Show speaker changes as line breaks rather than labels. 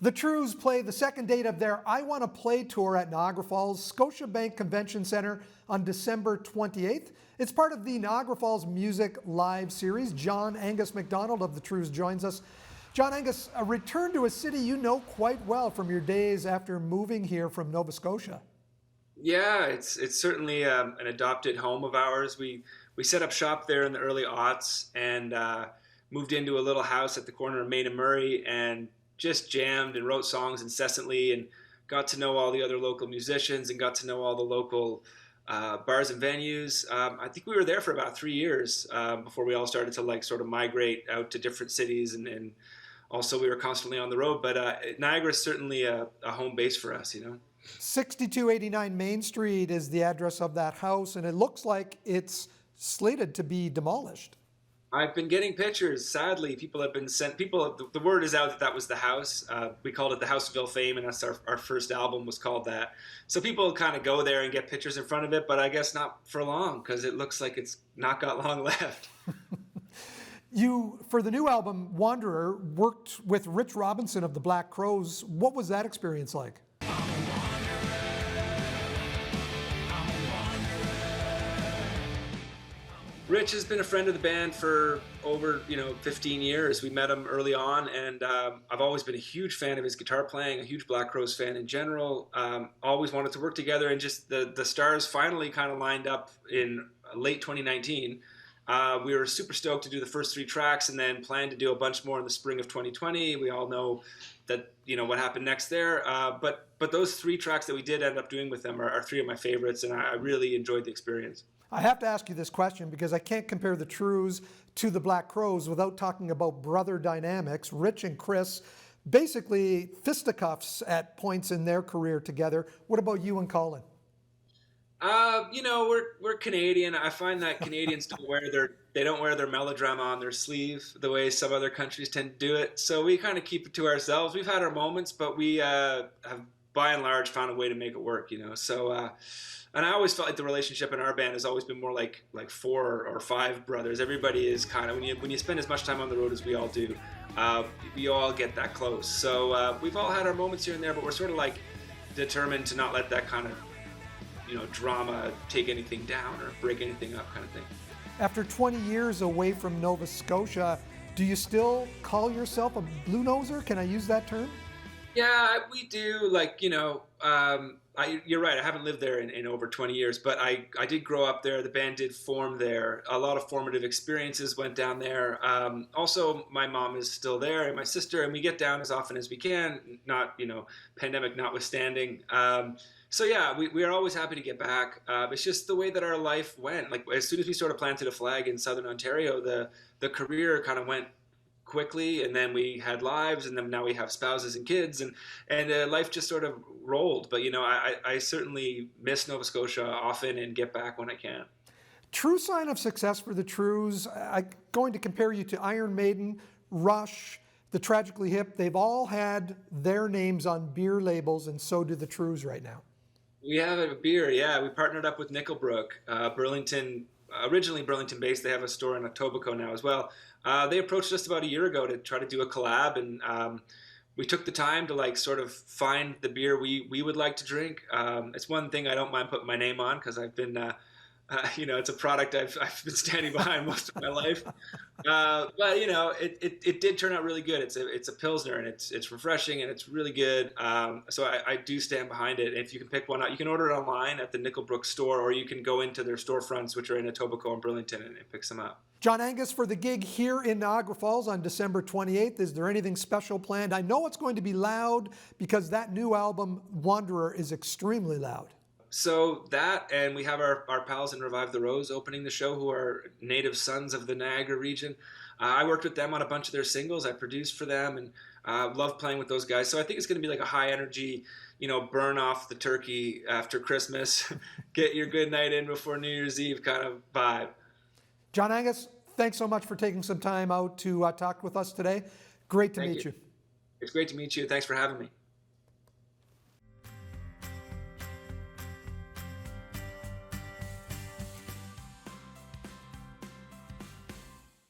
The Trews play the second date of their I Want to Play tour at Niagara Falls Scotiabank Convention Centre on December 28th. It's part of the Niagara Falls Music Live series. John-Angus MacDonald of the Trews joins us. John-Angus, a return to a city you know quite well from your days after moving here from Nova Scotia.
Yeah, it's certainly an adopted home of ours. We set up shop there in the early aughts and moved into a little house at the corner of Main and Murray and just jammed and wrote songs incessantly and got to know all the other local musicians and got to know all the local bars and venues. I think we were there for about 3 years before we all started to sort of migrate out to different cities and also we were constantly on the road. But Niagara is certainly a home base for us,
6289 Main Street is the address of that house, and it looks like it's slated to be demolished.
I've been getting pictures. Sadly, people have been sent. The word is out that was the house. We called it the House of Ill Fame, and that's our first album was called that. So people kind of go there and get pictures in front of it, but I guess not for long because it looks like it's not got long left.
You, for the new album, Wanderer, worked with Rich Robinson of the Black Crowes. What was that experience like?
Rich has been a friend of the band for over 15 years. We met him early on, and I've always been a huge fan of his guitar playing, a huge Black Crowes fan in general. Always wanted to work together, and just the stars finally kind of lined up in late 2019. We were super stoked to do the first 3 tracks, and then planned to do a bunch more in the spring of 2020. We all know that what happened next there. But those 3 tracks that we did end up doing with them are 3 of my favorites, and I really enjoyed the experience.
I have to ask you this question because I can't compare the Trews to the Black Crowes without talking about brother dynamics. Rich and Chris, basically fisticuffs at points in their career together. What about you and Colin?
We're Canadian. I find that Canadians they don't wear their melodrama on their sleeve the way some other countries tend to do it. So we kind of keep it to ourselves. We've had our moments, but we have by and large found a way to make it work. So. And I always felt like the relationship in our band has always been more like 4 or 5 brothers. Everybody is kind of, when you spend as much time on the road as we all do, we all get that close. So we've all had our moments here and there, but we're sort of determined to not let that kind of, drama take anything down or break anything up kind of thing.
After 20 years away from Nova Scotia, do you still call yourself a blue noser? Can I use that term?
Yeah, we do. You're right. I haven't lived there in over 20 years, but I did grow up there. The band did form there. A lot of formative experiences went down there. Also, my mom is still there and my sister, and we get down as often as we can, not, pandemic notwithstanding. So yeah, we are always happy to get back. It's just the way that our life went. As soon as we sort of planted a flag in Southern Ontario, the career kind of went quickly, and then we had lives, and then now we have spouses and kids, and life just sort of rolled. But I certainly miss Nova Scotia often and get back when I can.
True sign of success for the Trews. I'm going to compare you to Iron Maiden, Rush, the Tragically Hip. They've all had their names on beer labels, and so do the Trews right now.
We have a beer, yeah. We partnered up with Nickelbrook, Burlington. Originally Burlington-based. They have a store in Etobicoke now as well. They approached us about a year ago to try to do a collab, and we took the time to sort of find the beer we would like to drink. It's one thing I don't mind putting my name on because I've been, it's a product I've been standing behind most of my life. But it did turn out really good. It's a Pilsner, and it's refreshing and it's really good. So I do stand behind it. If you can pick one out, you can order it online at the Nickelbrook store, or you can go into their storefronts, which are in Etobicoke and Burlington, and pick some up.
John-Angus, for the gig here in Niagara Falls on December 28th, is there anything special planned? I know it's going to be loud because that new album, Wanderer, is extremely loud. So
that, and we have our pals in Revive the Rose opening the show, who are native sons of the Niagara region. I worked with them on a bunch of their singles. I produced for them, and love playing with those guys. So I think it's going to be a high energy, burn off the turkey after Christmas, get your good night in before New Year's Eve kind of vibe.
John-Angus, thanks so much for taking some time out to talk with us today. Great to meet you.
It's great to meet you. Thanks for having me.